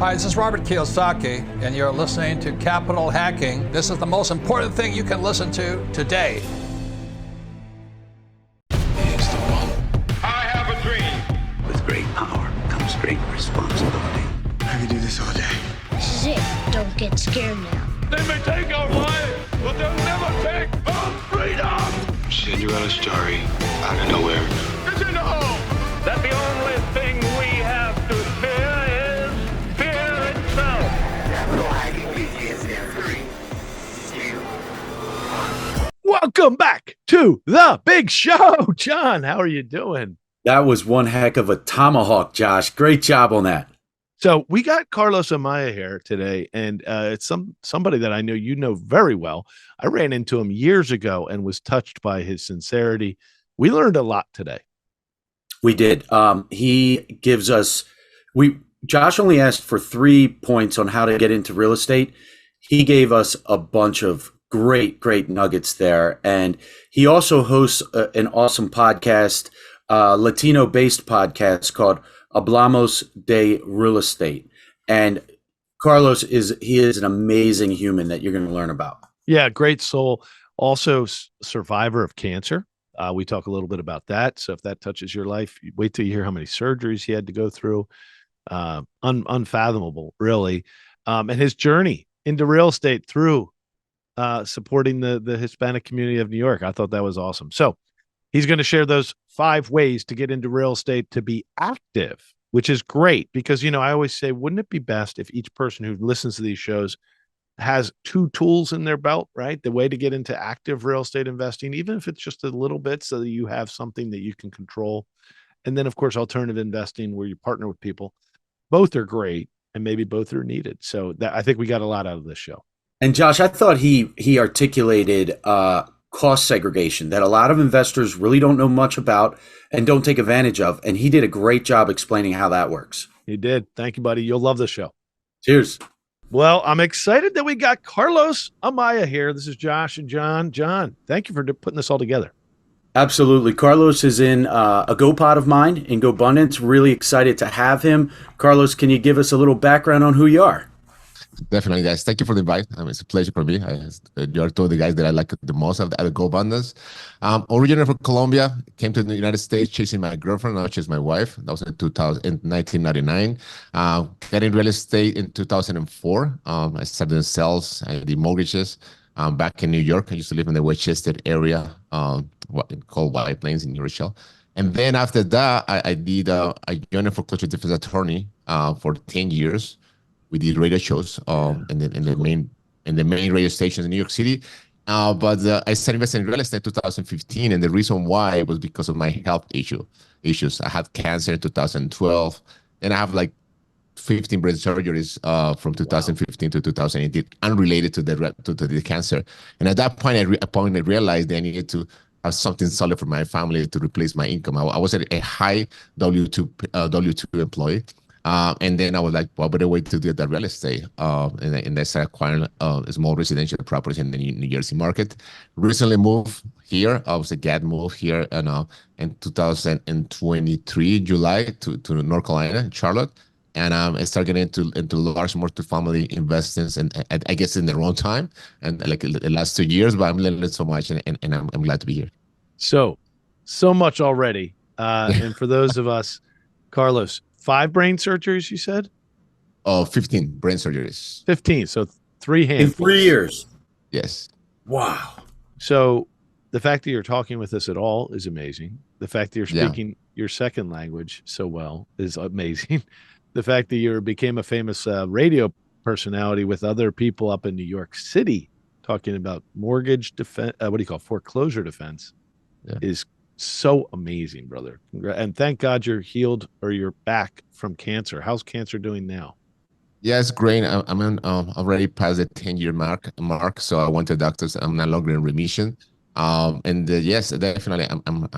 Hi, this is Robert Kiyosaki, and you're listening to Capital Hacking. This is the most important thing you can listen to today. He's the one. I have a dream. With great power comes great responsibility. I could do this all day. This is it. Don't get scared now. They may take our lives, but they'll never take our freedom. Cinderella story out of nowhere. Did you know that the only thing we have to fear is fear itself? Capital Hacking begins in 3, 2, 1. Welcome back to the big show. John, how are you doing? That was one heck of a tomahawk, Josh. Great job on that. So we got Carlos Amaya here today, and it's somebody that I know you know very well. I ran into him years ago and was touched by his sincerity. We learned a lot today. We did. He gives us, Josh only asked for 3 points on how to get into real estate. He gave us a bunch of great nuggets there. And he also hosts an awesome podcast, Latino-based podcast called Hablemos de Real Estate. And Carlos is an amazing human that you're going to learn about. Yeah, great soul. Also survivor of cancer. We talk a little bit about that. So if that touches your life, wait till you hear how many surgeries he had to go through. Unfathomable, really. And his journey into real estate through supporting the Hispanic community of New York. I thought that was awesome. So he's going to share those 5 ways to get into real estate to be active, which is great because, I always say, wouldn't it be best if each person who listens to these shows has 2 tools in their belt, right? The way to get into active real estate investing, even if it's just a little bit, so that you have something that you can control. And then, of course, alternative investing where you partner with people. Both are great, and maybe both are needed. So I think we got a lot out of this show. And Josh, I thought he articulated cost segregation that a lot of investors really don't know much about and don't take advantage of. And he did a great job explaining how that works. He did. Thank you, buddy. You'll love the show. Cheers. Well, I'm excited that we got Carlos Amaya here. This is Josh and John. John, thank you for putting this all together. Absolutely. Carlos is in a GoPod of mine in GoBundance. Really excited to have him. Carlos, can you give us a little background on who you are? Definitely, guys. Thank you for the invite. It's a pleasure for me. You're two of the guys that I like the most at the GoBundance. Originally from Colombia, came to the United States chasing my girlfriend, now she's my wife. That was in 1999. Got in real estate in 2004. I started in sales, I did mortgages. Back in New York, I used to live in the Westchester area, called White Plains in New Rochelle. And then after that, I joined a foreclosure defense attorney for 10 years. We did radio shows in the main radio stations in New York City. But I started investing in real estate in 2015, and the reason why was because of my health issues. I had cancer in 2012, and I have like 15 brain surgeries from 2015 to 2018, unrelated to the cancer. And at that point, I realized that I needed to have something solid for my family to replace my income. I was a high W2 employee. And then I was like, what better way to do that real estate? And I started acquiring small residential properties in the New Jersey market. Recently moved here. I was a GAD move here in 2023, July to North Carolina, Charlotte. And I started getting into large multifamily investments, and I guess in the wrong time, and like the last 2 years, but I'm learning so much, and I'm glad to be here. So much already. And for those of us, Carlos, 5 brain surgeries, you said? 15 brain surgeries. 15, so 3 hands. In 3 years. Yes. Wow. So the fact that you're talking with us at all is amazing. The fact that you're speaking your second language so well is amazing. The fact that you became a famous radio personality with other people up in New York City talking about mortgage defense, foreclosure defense is so amazing, brother. And thank God you're healed, or you're back from cancer. How's cancer doing now? Yeah, it's great. I'm already past the 10-year mark. So I went to the doctors. I'm no longer in remission. Yes, definitely, I'm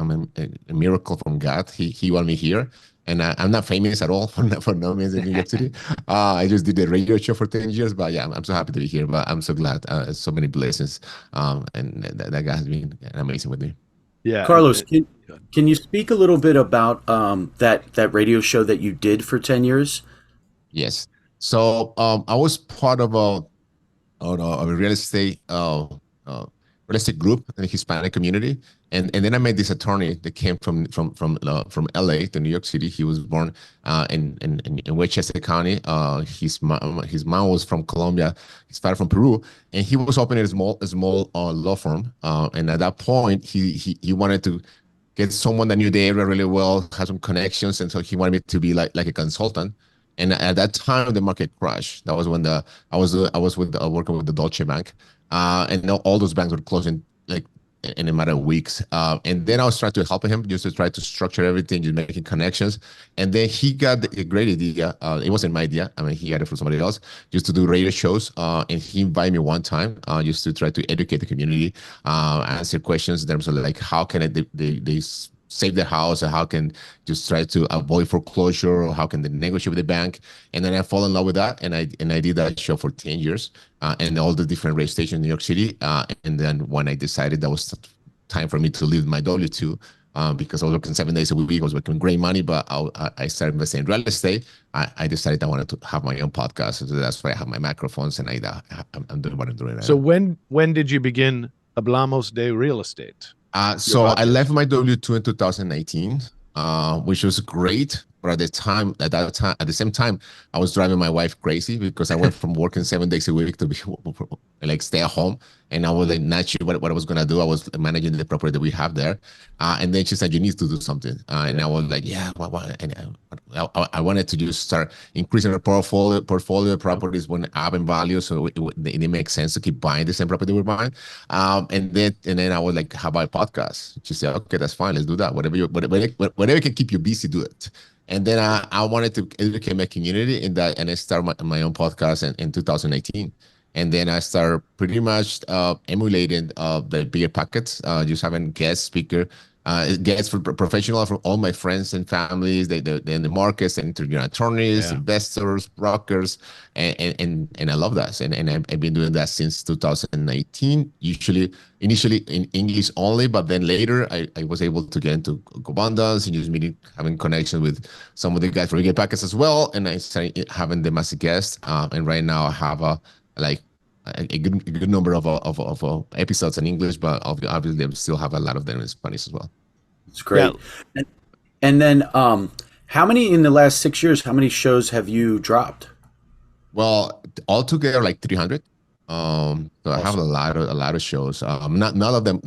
a miracle from God. He wanted me here. And I'm not famous at all for no means in New York City. I just did a radio show for 10 years, but yeah, I'm so happy to be here. But I'm so glad. So many blessings, and that guy has been amazing with me. Yeah, Carlos, can you speak a little bit about that radio show that you did for 10 years? Yes. I was part of a real estate group in the Hispanic community, and then I met this attorney that came from LA to New York City. He was born in Westchester County. His mom was from Colombia, his father from Peru, and he was opening a small law firm. And at that point, he wanted to get someone that knew the area really well, had some connections, and so he wanted me to be like a consultant. And at that time, the market crashed. That was when I was working with the Deutsche Bank, and all those banks were closing like in a matter of weeks. And then I was trying to help him just to try to structure everything, just making connections. And then he got a great idea. It wasn't my idea. I mean, he got it from somebody else, just to do radio shows. And he invited me one time, just to try to educate the community, answer questions in terms of like how can they save their house, or how can just try to avoid foreclosure, or how can they negotiate with the bank. And then I fall in love with that, and I did that show for 10 years, and all the different radio stations in New York City. And then when I decided that was time for me to leave my W-2, because I was working 7 days a week, I was working great money, but I started investing in real estate. I decided I wanted to have my own podcast, so that's why I have my microphones, and I'm doing what I'm doing right So now. when did you begin Hablamos de Real Estate? So I left my W-2 in 2019, which was great. But at the same time, I was driving my wife crazy because I went from working 7 days a week to be like stay at home, and I was like not sure what I was gonna do. I was managing the property that we have there, and then she said, "You need to do something," and I was like, "Yeah, what?" And I wanted to just start increasing our portfolio properties when up in value, so it makes sense to keep buying the same property we're buying. And then I was like, "How about podcasts?" She said, "Okay, that's fine. Let's do that. Whatever can keep you busy, do it." And then I wanted to educate my community in that, and I started my own podcast in 2018. And then I started pretty much emulating the bigger packets, just having guest speaker, guests for professional from all my friends and families, they're in the markets, and interviewing attorneys, investors, brokers, and I love that. And I've been doing that since 2019, initially in English only, but then later I was able to get into Avoidance and just having connections with some of the guys from bigger packets as well. And I started having them as a guest. And right now I have a good number of episodes in English, but obviously I still have a lot of them in Spanish as well. It's great. Yeah. And then how many in the last 6 years, how many shows have you dropped? Well, altogether like 300. So I have a lot of shows. Not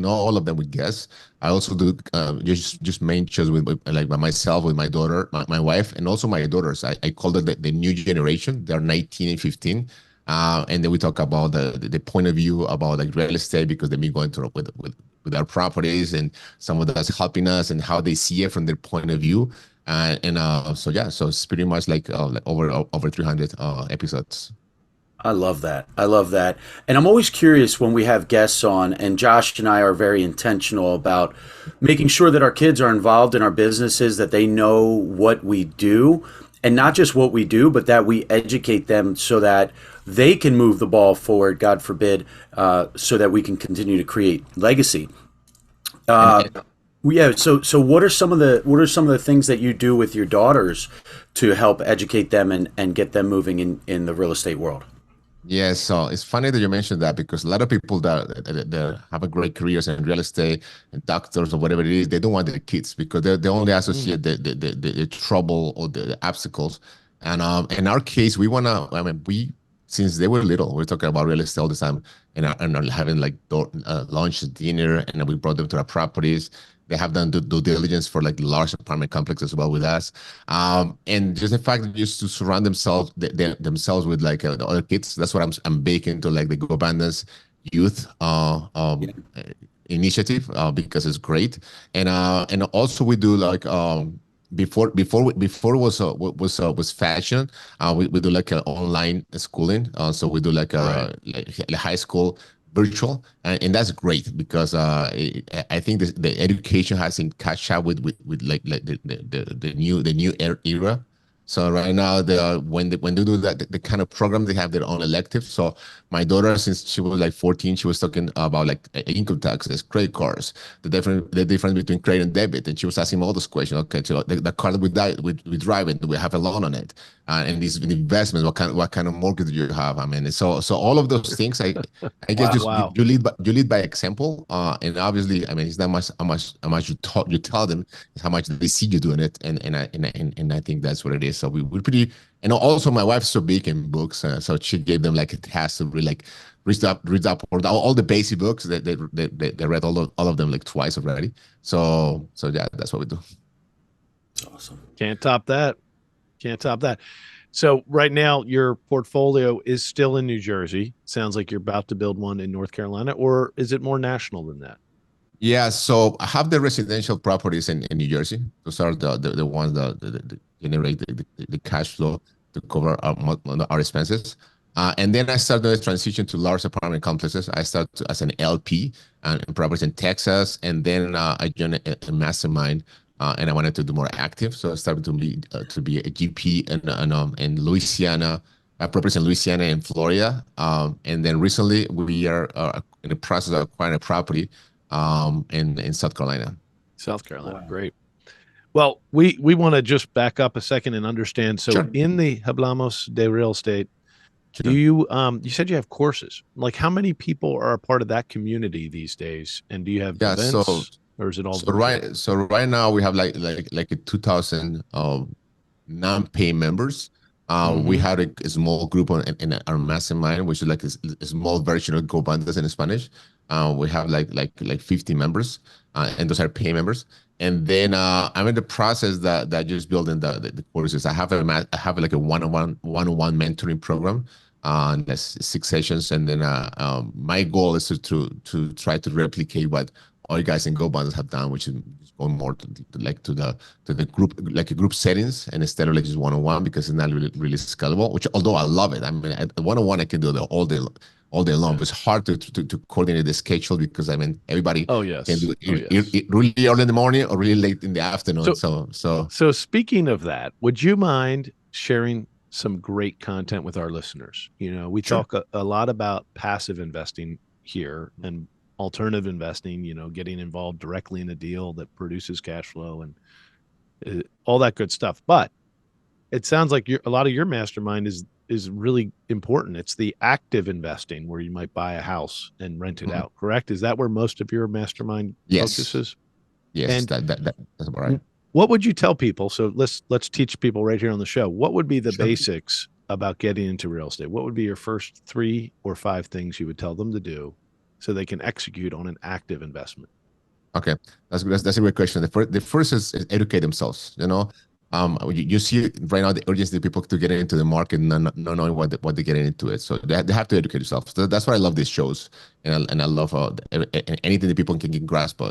all of them with guests. I also do just main shows with like by myself, with my daughter, my wife, and also my daughters. I call it the new generation. They're 19 and 15. And then we talk about the point of view about like real estate, because they've been going through with our properties, and some of that's helping us and how they see it from their point of view. So it's pretty much like over 300 episodes. I love that. And I'm always curious when we have guests on, and Josh and I are very intentional about making sure that our kids are involved in our businesses, that they know what we do, and not just what we do, but that we educate them so that they can move the ball forward, God forbid, so that we can continue to create legacy. So what are some of the things that you do with your daughters to help educate them and get them moving in the real estate world? Yeah, so it's funny that you mentioned that, because a lot of people that have a great careers in real estate and doctors or whatever it is, they don't want their kids, because they only associate the trouble or the obstacles. And in our case, we since they were little, we're talking about real estate all the time, and having like lunch, dinner, and we brought them to our properties. They have done due diligence for like large apartment complexes as well with us, and just the fact that just to surround themselves with like the other kids. That's what I'm big into, like the Go Abundance Youth initiative, because it's great, and also we do like before was fashion. We do like an online schooling, so we do like like high school virtual, and that's great, because I think the education has in catch up with like the new era. So right now, when they do that, the kind of program, they have their own elective. So my daughter, since she was like 14, she was talking about like income taxes, credit cards, the difference between credit and debit, and she was asking all those questions. Okay, so the car that we drive, do we have a loan on it? and these investments, what kind of mortgage do you have? I mean, so all of those things, I guess just Wow. you lead by example, and obviously, I mean, it's not much how much you tell them, it's how much they see you doing it, and I think that's what it is. So we're pretty, and also my wife's so big in books, so she gave them like a task to really like read up all the basic books that they read all of them like twice already. So yeah, that's what we do. Awesome. Can't top that. Can't top that. So right now your portfolio is still in New Jersey. Sounds like you're about to build one in North Carolina, or is it more national than that? Yeah, so I have the residential properties in New Jersey. Those are the ones that generate the cash flow to cover our expenses. And then I started the transition to large apartment complexes. I started as an LP in properties in Texas, and then I joined a mastermind, and I wanted to do more active. So I started to be a GP in Louisiana, properties in Louisiana and Florida. And then recently we are in the process of acquiring a property in South Carolina. South Carolina. Wow. Great. Well, we want to just back up a second and understand. So Sure. in the Hablemos de Real Estate, do you said you have courses. Like how many people are a part of that community these days? And do you have events, or is it all so right now we have like a 2,000 non-pay members. We had a small group in our mastermind, which is like a small version of Go Bandas in Spanish. We have like 50 members, and those are pay members. And then I'm in the process that just building the courses. I have like a one-on-one mentoring program. That's 6 sessions, and then my goal is to try to replicate what all you guys in Go Bandas have done, which is going more to the group, like a group settings, and instead of like just one-on-one, because it's not really scalable. Which, although I love it, I mean, one-on-one I can do all day long. But it's hard to coordinate the schedule, because I mean everybody can do it really early in the morning or really late in the afternoon. So speaking of that, would you mind sharing some great content with our listeners? You know, we talk a lot about passive investing here and alternative investing, you know, getting involved directly in a deal that produces cash flow and all that good stuff. But it sounds like a lot of your mastermind is really important. It's the active investing where you might buy a house and rent it out, correct? Is that where most of your mastermind focuses? Yes, and that's right. What would you tell people? So let's teach people right here on the show. What would be the basics about getting into real estate? What would be your first 3 or 5 things you would tell them to do so they can execute on an active investment? Okay, that's a great question. The first is educate themselves. You know, you see right now the urgency of people to get into the market, not knowing what they're getting into it. So they have to educate themselves. So that's why I love these shows, and I love anything that people can get grasp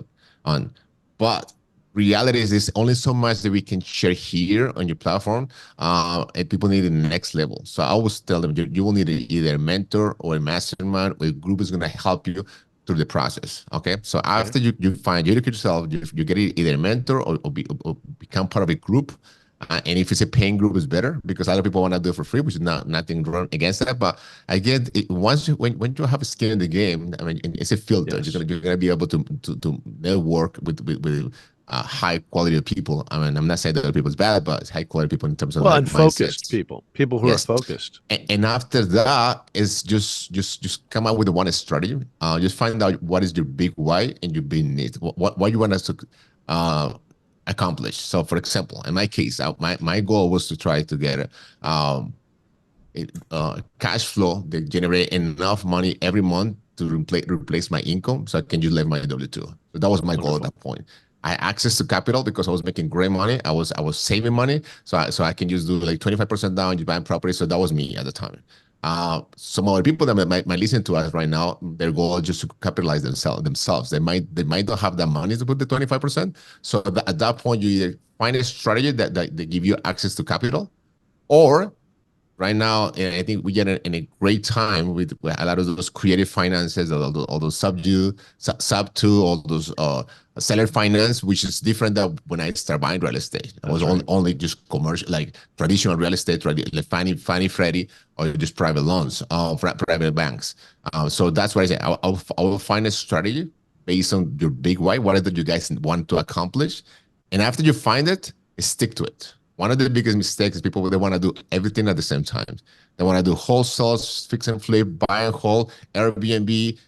on. But reality is there's only so much that we can share here on your platform, and people need the next level. So I always tell them you will need either a mentor or a mastermind, or a group is going to help you through the process. Okay, so after you educate yourself, you get either a mentor or become part of a group. And if it's a paying group, it's better, because a lot of people want to do it for free, which is nothing wrong against that. But again, when you have a skin in the game, I mean, it's a filter. You're gonna be able to network with high quality of people. I mean, I'm not saying that other people is bad, but it's high quality people in terms of and focused people who are focused. And after that is just come up with one strategy. Just find out what is your big why and your big need. What you want us to accomplish. So, for example, in my case, my goal was to try to get cash flow that generate enough money every month to replace my income, so I can just live my W-2. So that was my goal at that point. I had access to capital because I was making great money. I was saving money, so I can just do like 25% down, just buying property. So that was me at the time. Some other people that might listen to us right now, their goal is just to capitalize themselves. They might not have the money to put the 25%. So at that point, you either find a strategy that they give you access to capital, or right now, I think we get in a great time with a lot of those creative finances, all those sub 2, all those seller finance, which is different than when I started buying real estate. I was only just commercial, like traditional real estate, like Fannie Freddie, or just private loans, private banks. So that's why I say I will find a strategy based on your big why, what is it you guys want to accomplish, and after you find it, stick to it. one of the biggest mistakes is people, they want to do everything at the same time. They want to do wholesale, fix and flip, buy and hold, Airbnb,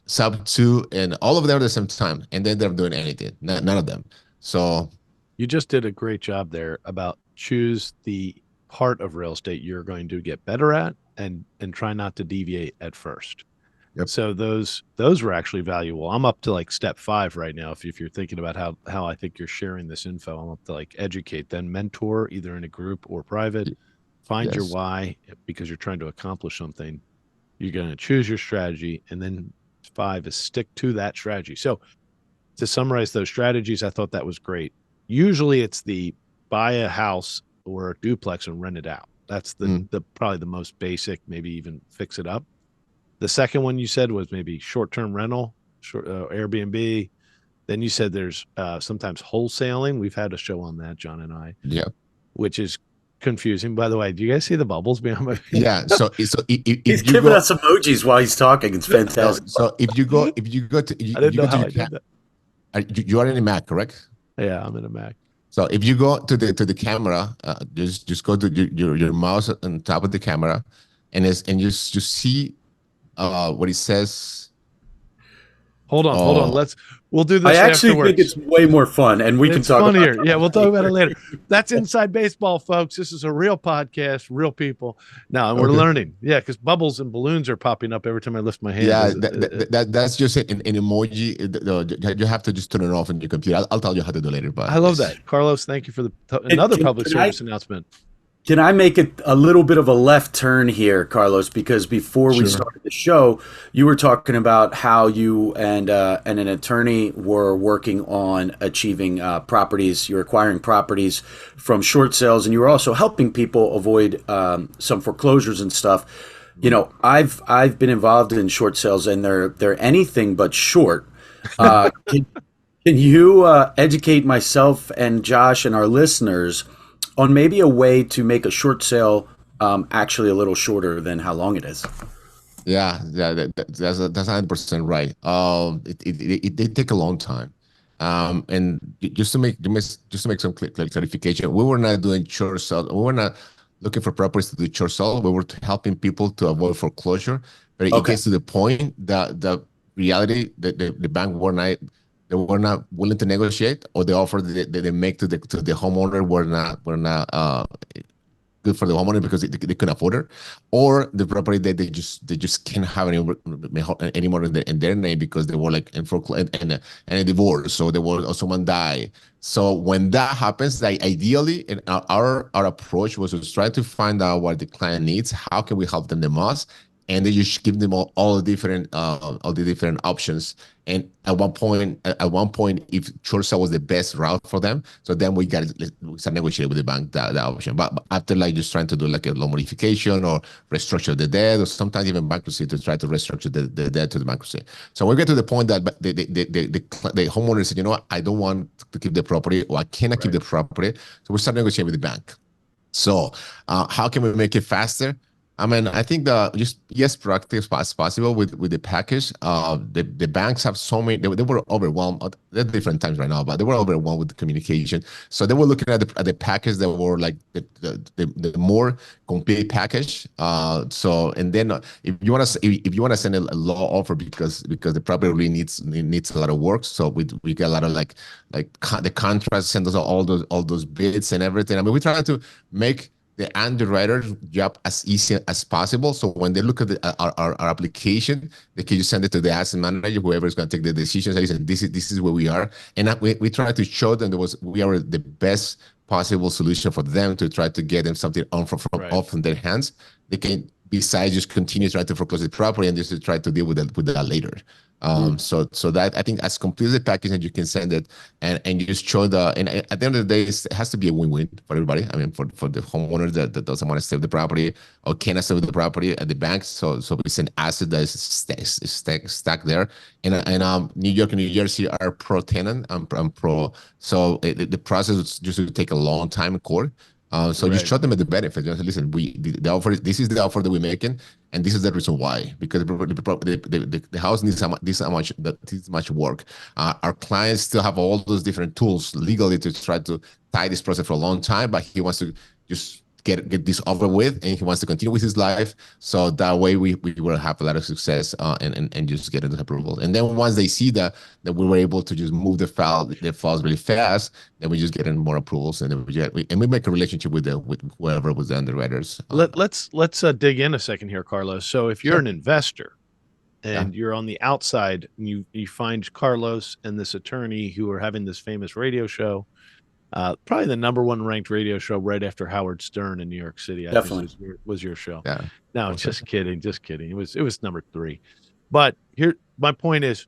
sub two, and all of them at the same time. And then they're doing anything, none of them. So You just did a great job there about choose the part of real estate you're going to get better at and try not to deviate at first. Yep. So those were actually valuable. I'm up to like step 5 right now. If you're thinking about how I think you're sharing this info, I'm up to like educate, then mentor, either in a group or private. Find your Yes. why, because you're trying to accomplish something. You're going to choose your strategy, and then 5 is stick to that strategy. So to summarize those strategies, I thought that was great. Usually it's the buy a house or a duplex and rent it out. That's the probably the most basic, maybe even fix it up. The second one you said was maybe short-term rental, Airbnb. Then you said there's sometimes wholesaling. We've had a show on that, John and I. Yeah. Which is confusing. By the way, do you guys see the bubbles behind my face? Yeah. So He's if you giving go, us emojis while he's talking. It's fantastic. so if you go to, I didn't know how I did that. you are in a Mac, correct? Yeah, I'm in a Mac. So if you go to the camera, just go to your mouse on top of the camera, and you see what it says. Hold on. We'll do this I actually afterwards. think it's way more fun, and we can It's talk funnier. about Yeah, we'll talk about it later. That's Inside Baseball, folks. This is a real podcast, real people. Now, and we're learning. Yeah, because bubbles and balloons are popping up every time I lift my hand. Yeah, that's just an emoji. You have to just turn it off on your computer. I'll tell you how to do it later. But I love that. Carlos, thank you for another public can service announcement. Can I make it a little bit of a left turn here, Carlos? Because before we started the show, you were talking about how you and an attorney were working on achieving properties. You're acquiring properties from short sales, and you were also helping people avoid some foreclosures and stuff. You know, I've been involved in short sales, and they're anything but short. Can you educate myself and Josh and our listeners on maybe a way to make a short sale actually a little shorter than how long it is? Yeah, that's 100% right. It take a long time, and just to make some clarification, we were not doing short sale. We were not looking for properties to do short sale. We were helping people to avoid foreclosure. But it gets to the point that the reality that the bank were not willing to negotiate, or the offer that they make to the homeowner were not good for the homeowner because they couldn't afford it, or the property that they just can't have anymore in their name because they were like in foreclosure and a divorce, so they were, or someone died. So when that happens, like ideally, and our approach was to try to find out what the client needs, how can we help them the most, and then you should give them all the different options. And at one point, if short sale was the best route for them, so then we start negotiating with the bank that option. But after like just trying to do like a loan modification or restructure the debt, or sometimes even bankruptcy to try to restructure the debt to the bankruptcy. So we get to the point that the homeowner said, you know what, I don't want to keep the property, or I cannot keep the property. So we start negotiating with the bank. So how can we make it faster? I mean, I think just proactive as possible with the package. The banks have so many. They were overwhelmed. There are different times right now, but they were overwhelmed with the communication. So they were looking at the package that were like the more complete package. So, and then if you want to send a law offer because the property really needs a lot of work. So we get a lot of like the contract, send us all those bids and everything. I mean, we try to make the underwriter's job as easy as possible. So when they look at our application, they can just send it to the asset manager, whoever is going to take the decisions. Listen, this is where we are, and we try to show them we are the best possible solution for them to try to get them something off in their hands. They can, besides just continue trying to foreclose the property and just to try to deal with that later. So that I think as complete as the package that you can send it, and you just show and at the end of the day, it has to be a win-win for everybody. I mean, for the homeowner that doesn't want to save the property or cannot save the property at the bank. So it's an asset that is stuck there. And New York and New Jersey are pro tenant. I'm pro. So the process just will take a long time in court. So you show them the benefit. You say, listen, the offer, this is the offer that we're making, and this is the reason why. Because the house needs this much work. Our clients still have all those different tools legally to try to tie this process for a long time, but he wants to just get this over with, and he wants to continue with his life. So that way we will have a lot of success and just get into approval. And then once they see that we were able to just move the files really fast, then we just get in more approvals, and then we make a relationship with whoever was the underwriters. Let's dig in a second here, Carlos. So if you're an investor and you're on the outside, and you find Carlos and this attorney who are having this famous radio show, probably the #1 ranked radio show right after Howard Stern in New York City. Definitely was your show. Yeah. No, just kidding. It was #3. But here, my point is,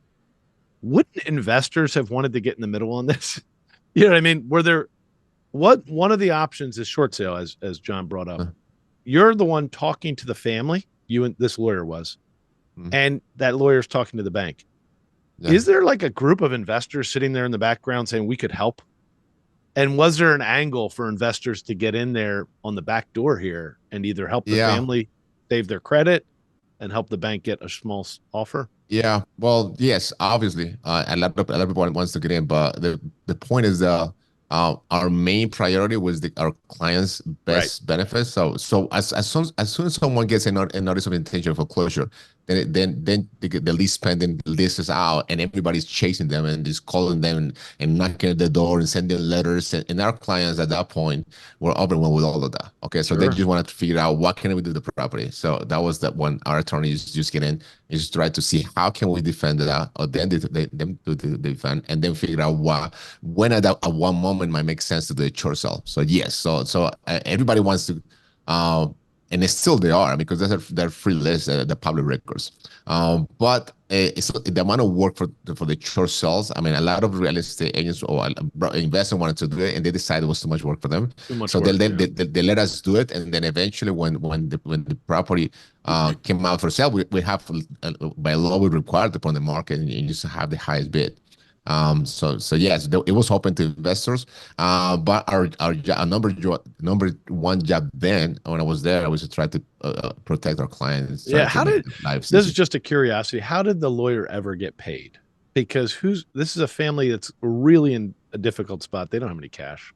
wouldn't investors have wanted to get in the middle on this? You know what I mean? One of the options is short sale, as John brought up. You're the one talking to the family. You and this lawyer was, and that lawyer's talking to the bank. Yeah. Is there like a group of investors sitting there in the background saying we could help? And was there an angle for investors to get in there on the back door here and either help the family save their credit and help the bank get a small offer? Yeah, well, yes, obviously, a lot of people wants to get in, but the point is our main priority was our clients' best benefits. So as soon as someone gets a notice of intention of foreclosure, then the lease pending list is out, and everybody's chasing them and just calling them and knocking at the door and sending letters. And our clients at that point were overwhelmed with all of that. Okay, so they just wanted to figure out what can we do to the property. So that was that when our attorneys just get in, just try to see how can we defend that, or then they defend, and then figure out when at one moment might make sense to do a short sale. So yes, so everybody wants to. And it's still they are, because they're free list, the public records. But it's the amount of work for the short sales. I mean, a lot of real estate agents or investors wanted to do it, and they decided it was too much work for them. So they let us do it, and then eventually, when the property came out for sale, we have by law we required to put on the market and just have the highest bid. So yes, it was open to investors. But our number one job then, when I was there, was to try to protect our clients. Yeah. This is just a curiosity. How did the lawyer ever get paid? Because this is a family that's really in a difficult spot. They don't have any cash.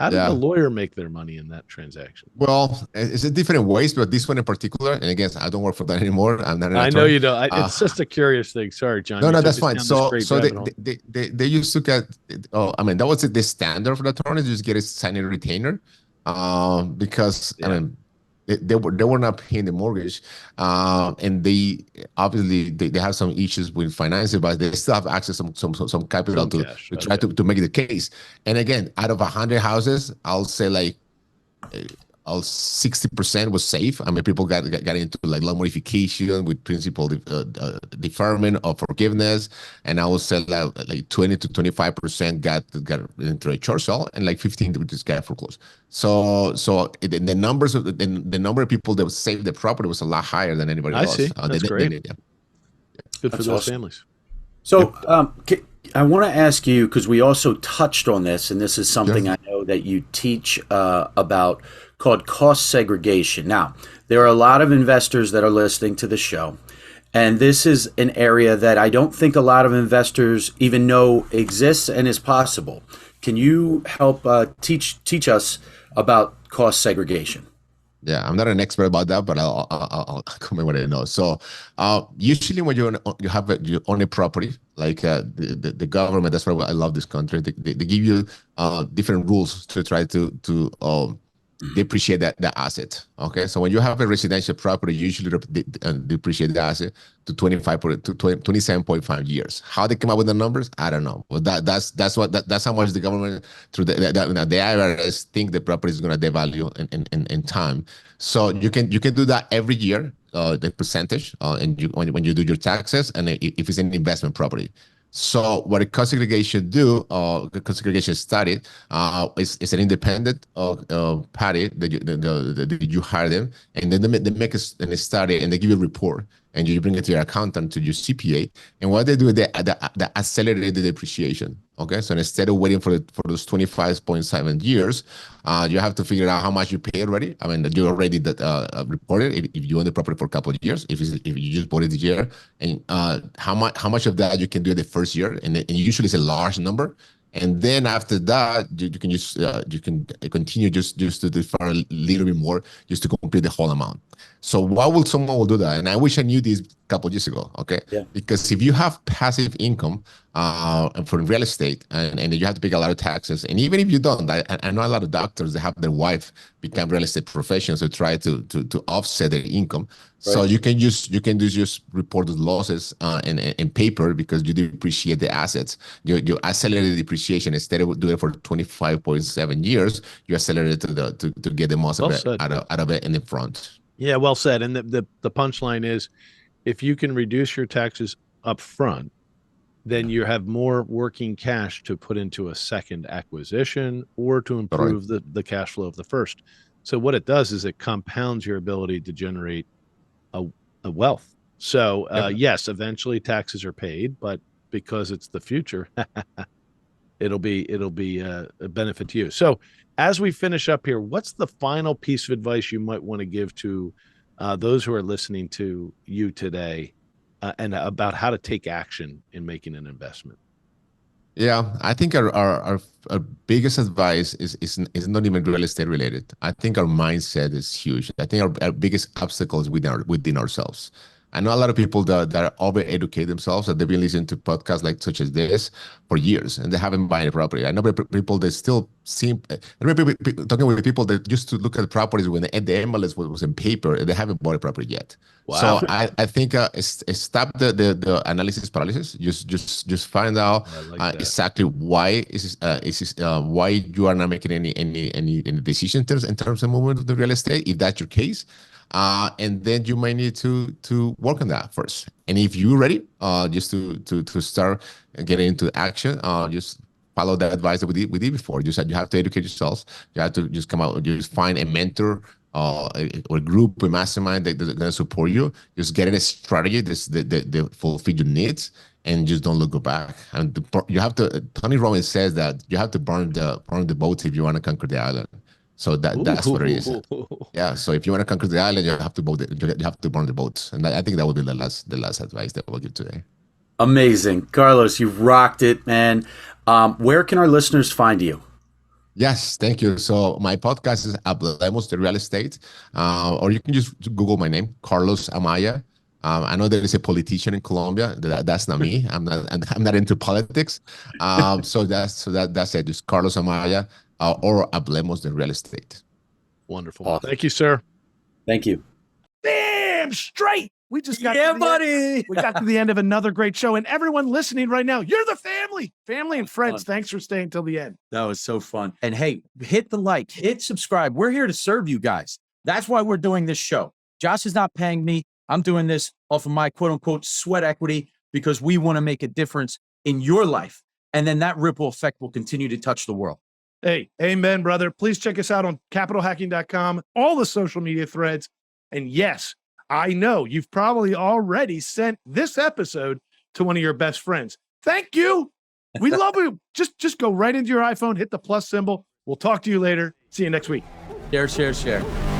How did the lawyer make their money in that transaction? Well, it's in different ways, but this one in particular, and again, I don't work for that anymore. I'm not. I know you don't. It's just a curious thing. Sorry, John. No, that's fine. So they used to get. Oh, I mean, that was the standard for the attorneys. Just get a signing retainer, because I mean, they were not paying the mortgage, and they obviously they have some issues with financing, but they still have access to some capital to try to make the case. And again, out of 100 houses, I'll say like 60% was safe. I mean, people got into like loan modification with principal deferment or forgiveness, and I would say like 20 to 25% got into a short sale, and like 15 just got foreclosed. So the numbers of the number of people that saved the property was a lot higher than anybody else. I see. That's great. Good for those families. So I want to ask you, because we also touched on this, and this is something I know that you teach about, called cost segregation. Now, there are a lot of investors that are listening to the show, and this is an area that I don't think a lot of investors even know exists and is possible. Can you help teach us about cost segregation? Yeah, I'm not an expert about that, but I'll comment what I know. So usually when you own a property, like the government, that's why I love this country. They give you different rules to try to depreciate that asset. Okay, so when you have a residential property, you usually depreciate the asset to 27.5 years. How they come up with the numbers, I don't know. But that's how much the government through the IRS think the property is going to devalue in time. So you can do that every year, the percentage, and when you do your taxes, and if it's an investment property. So what a cost segregation the cost segregation study is an independent party that you hire them, and then they make a study, and they give you a report. and you bring it to your accountant to your CPA. And what they do, they accelerate the depreciation. Okay, so instead of waiting for those 25.7 years, you have to figure out how much you pay already. I mean, you already reported if you own the property for a couple of years, if you just bought it this year, and how much of that you can do the first year, and usually it's a large number. And then after that, you can just you can continue just to defer a little bit more just to complete the whole amount. So why would someone will do that? And I wish I knew this a couple of years ago. Okay, yeah. Because if you have passive income from real estate, and you have to pay a lot of taxes, and even if you don't, I know a lot of doctors that have their wife become real estate professionals to try to offset their income. Right. So you can just report the losses in paper because you depreciate the assets. You accelerate the depreciation instead of doing it for 25.7 years. You accelerate it to get the most of it out of it in the front. Yeah, well said. And the punchline is, if you can reduce your taxes up front, then you have more working cash to put into a second acquisition or to improve the cash flow of the first. So what it does is it compounds your ability to generate a wealth. So yes, eventually taxes are paid, but because it's the future, it'll be a benefit to you. So as we finish up here, what's the final piece of advice you might want to give to those who are listening to you today, and about how to take action in making an investment? Yeah, I think our biggest advice is not even real estate related. I think our mindset is huge. I think our biggest obstacle is within ourselves. I know a lot of people that over-educate themselves, that they've been listening to podcasts like such as this for years, and they haven't bought a property. I know people that still I remember talking with people that used to look at the properties when the MLS was in paper, and they haven't bought a property yet. Wow. So I think stop the analysis paralysis. Just find out exactly why why you are not making any decisions in terms of moving to the real estate, if that's your case. And then you might need to work on that first. And if you're ready, just to start getting into action, just follow that advice that we did before. You said you have to educate yourselves. You have to just come out, just find a mentor or a group, a mastermind that's going to support you. Just get in a strategy that fulfill your needs, and just don't look back. And you have to. Tony Robbins says that you have to burn the boats if you want to conquer the island. So that's what it is. Yeah. So if you want to conquer the island, you have to burn the boats, and I think that would be the last advice that we'll give today. Amazing, Carlos, you've rocked it, man. Where can our listeners find you? Yes, thank you. So my podcast is Hablemos de Real Estate, or you can just Google my name, Carlos Amaya. I know there is a politician in Colombia. That's not me. I'm not into politics. So that's it. Just Carlos Amaya. Or Hablemos de Real Estate. Wonderful. Awesome. Thank you, sir. Thank you. Damn straight. We just got we got to the end of another great show. And everyone listening right now, you're the family and friends. Thanks for staying till the end. That was so fun. And hey, hit the like, hit subscribe. We're here to serve you guys. That's why we're doing this show. Josh is not paying me. I'm doing this off of my quote unquote sweat equity because we want to make a difference in your life. And then that ripple effect will continue to touch the world. Hey, amen, brother. Please check us out on capitalhacking.com, all the social media threads. And yes, I know you've probably already sent this episode to one of your best friends. Thank you. We love you. Just go right into your iPhone, hit the plus symbol. We'll talk to you later. See you next week. Share.